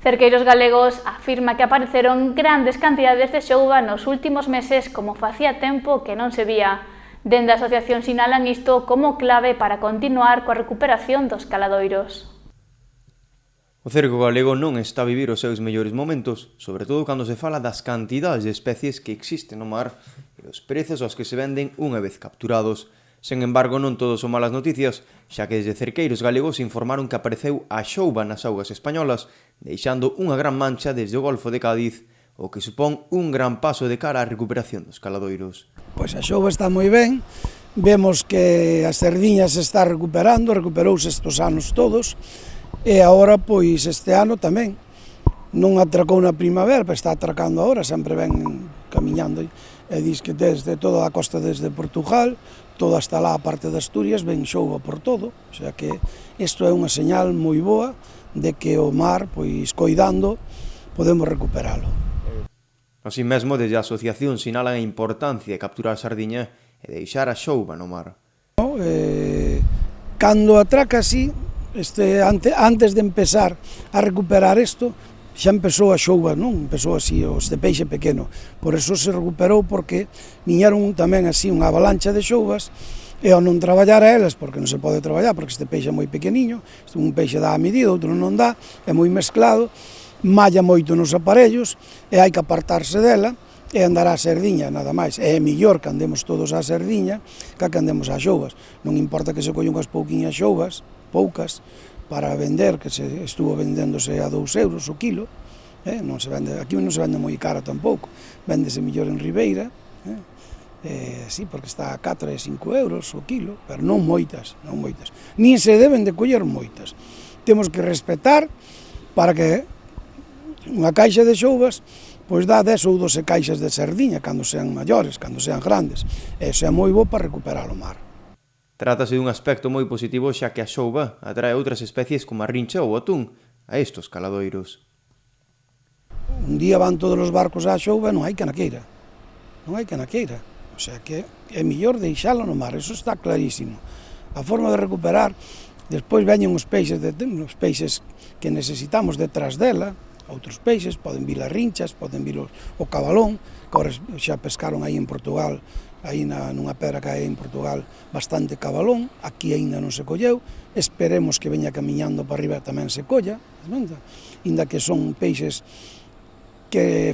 Cerqueiros Galegos afirma que apareceron grandes cantidades de xouba nos últimos meses como facía tempo que non se vía. Dende a asociación sinalan isto como clave para continuar coa recuperación dos caladoiros. O cerco galego non está a vivir os seus mellores momentos, sobre todo cando se fala das cantidades de especies que existen no mar e os prezos aos que se venden unha vez capturados. Sen embargo, non todo son malas noticias, xa que desde Cerqueiros Galegos informaron que apareceu a xouba nas augas españolas, deixando unha gran mancha desde o Golfo de Cádiz, o que supón un gran paso de cara á recuperación dos caladoiros. Pois a xouba está moi ben, vemos que as cerdiñas se está recuperouse estes anos todos, e agora, pois, este ano tamén. Non atracou na primavera, pero está atracando agora, sempre ven camiñando. E dis que desde toda a costa desde Portugal, toda hasta lá a parte de Asturias, ven xouba por todo. O sea que isto é unha señal moi boa de que o mar, pois, coidando, podemos recuperalo. Así mesmo, desde a asociación sinalan a importancia de capturar a sardiña e deixar a xouba no mar. Cando atraca así, antes de empezar a recuperar isto, xa empezou a xouba, non? Empezou así, este peixe pequeno. Por eso se recuperou, porque viñeron tamén así unha avalancha de xoubas, e ao non traballar a elas, porque non se pode traballar, porque este peixe é moi pequeniño, un peixe dá a medida, outro non dá, é moi mesclado, malla moito nos aparellos, e hai que apartarse dela, e andar á sardiña, nada máis. É mellor que andemos todos á sardiña que andemos ás xoubas. Non importa que se collen unhas pouquiñas xoubas, poucas, para vender, que se estuvo vendéndose a 2 euros o kilo, non se vende, aquí non se vende moi cara tampouco, véndese mellor en Ribeira, sí, porque está a 4 e 5 euros o kilo, pero non moitas, nin se deben de coller moitas. Temos que respetar para que unha caixa de xoubas pois dá 10 ou 12 caixas de sardiña cando sean maiores, cando sean grandes, e iso é moi bo para recuperar o mar. Trátase dun aspecto moi positivo xa que a xouba atrae outras especies como a rincha ou o atún a estos caladoiros. Un día van todos os barcos á xouba e non hai canaqueira. O sea que é mellor deixalo no mar, eso está clarísimo. A forma de recuperar, despois veñen os peixes que necesitamos detrás dela, outros peixes, poden vir as rinchas, poden vir o cabalón, que agora xa pescaron aí en Portugal, aí nunha pedra que hai en Portugal, bastante cabalón, aquí aínda non se colleu, esperemos que veña camiñando para arriba tamén se colla, inda que son peixes que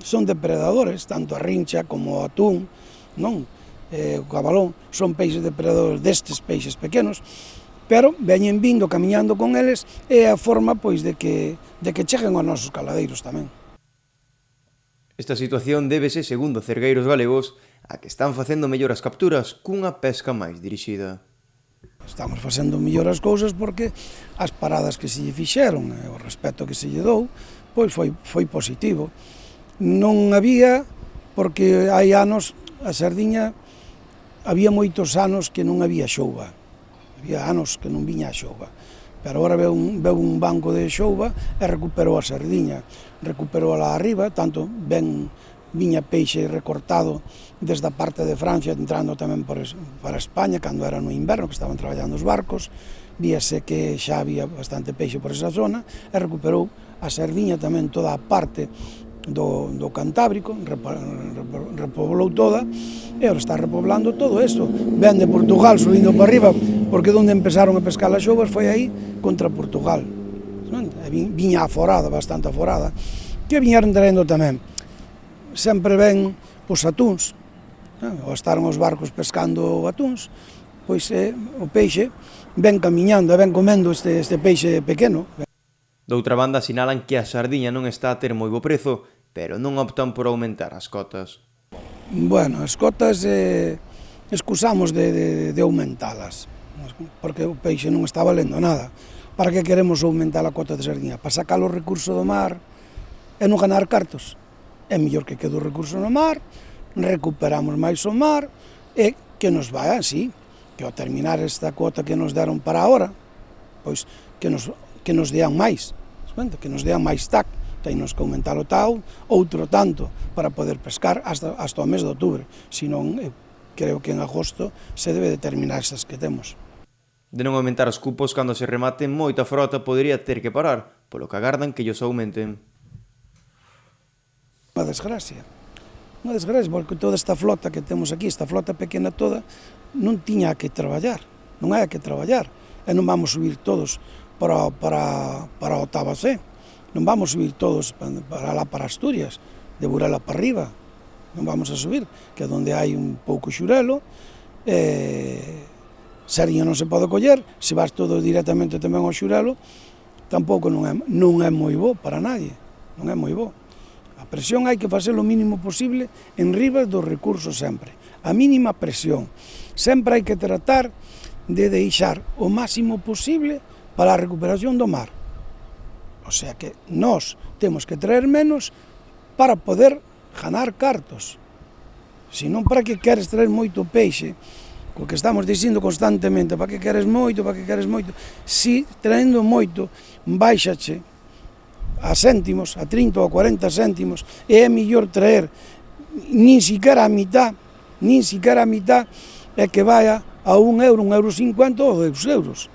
son depredadores, tanto a rincha como o atún, non? O cabalón son peixes depredadores destes peixes pequenos, pero veñen vindo camiñando con eles e a forma pois de que cheguen aos nosos caladeiros tamén. Esta situación débese, segundo Cerqueiros Galegos, a que están facendo mellor as capturas cunha pesca máis dirixida. Estamos facendo mellor as cousas porque as paradas que se lle fixeron, o respecto que se lle dou, pois foi positivo. Non había, porque hai anos, a sardiña, había moitos anos que non había xouba. Había anos que non viña a xouba. Pero agora veu un banco de xouba e recuperou a sardiña. Recuperou lá arriba, tanto viña peixe recortado desde a parte de Francia, entrando tamén para España, cando era no inverno, que estaban traballando os barcos, víase que xa había bastante peixe por esa zona, e recuperou a sardiña tamén toda a parte do Cantábrico, repoblou toda, e agora está repoblando todo isto. Ven de Portugal subindo para arriba, porque onde empezaron a pescar as xoubas foi aí contra Portugal. Viña aforada, bastante aforada, que viñeron traendo tamén. Sempre ven os atóns, ou estaron os barcos pescando atóns, pois o peixe ven camiñando, ven comendo este peixe pequeno. Doutra banda, sinalan que a sardiña non está a ter moi bo prezo, pero non optan por aumentar as cotas. Bueno, as cotas excusamos de aumentalas, porque o peixe non está valendo nada. Para que queremos aumentar a cota de sardiña? Para sacar o recurso do mar e non ganar cartos. É mellor que quede o recurso no mar, recuperamos máis o mar e que nos vai así, que ao terminar esta cuota que nos deron para ahora, pois que nos dean máis, que nos dean máis TAC, tenos que aumentar o tal, outro tanto, para poder pescar hasta o mes de outubro, senón creo que en agosto se debe determinar esas que temos. De non aumentar os cupos cando se remate, moita frota podería ter que parar, polo que agardan que llos aumenten. Unha desgracia, porque toda esta flota que temos aquí, esta flota pequena toda, non tiña que traballar, non hai que traballar, e non vamos subir todos para o Tabasé, non vamos subir todos para Asturias, de Burela para arriba, non vamos a subir, que é onde hai un pouco xurelo, Seriño non se pode coller, se vas todo directamente tamén ao xurelo, tampouco non é moi bo para nadie, non é moi bo. A presión hai que facer o mínimo posible en riba dos recursos sempre, a mínima presión. Sempre hai que tratar de deixar o máximo posible para a recuperación do mar. O sea que nós temos que traer menos para poder ganar cartos. Se non, para que queres traer moito peixe, o que estamos dicindo constantemente, para que queres moito, si traendo moito, baixache a céntimos, a 30 ou 40 céntimos, e é mellor traer nin siquiera a mitad, é que vaya a 1 euro, 1,50 ou 2 euros.